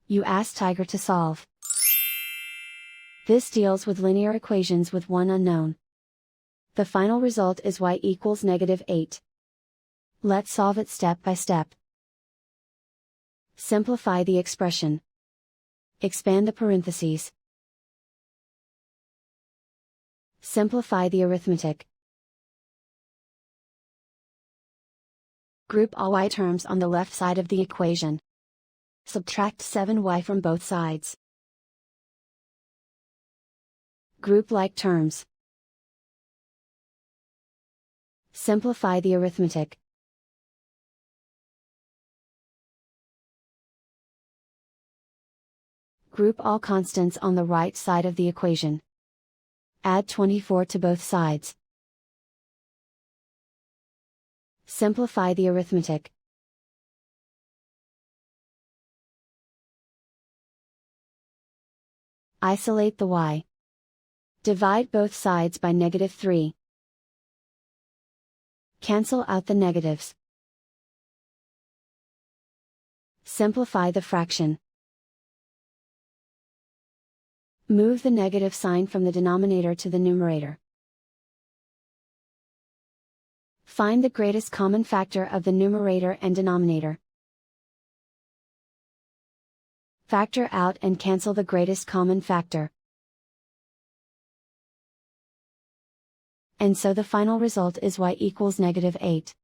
You ask Tiger to solve. This deals with linear equations with one unknown. The final result is y equals -8. Let's solve it step by step. Simplify the expression. Expand the parentheses. Simplify the arithmetic. Group all y terms on the left side of the equation. Subtract 7y from both sides. Group like terms. Simplify the arithmetic. Group all constants on the right side of the equation. Add 24 to both sides. Simplify the arithmetic. Isolate the y. Divide both sides by -3. Cancel out the negatives. Simplify the fraction. Move the negative sign from the denominator to the numerator. Find the greatest common factor of the numerator and denominator. Factor out and cancel the greatest common factor. And so the final result is y equals -8.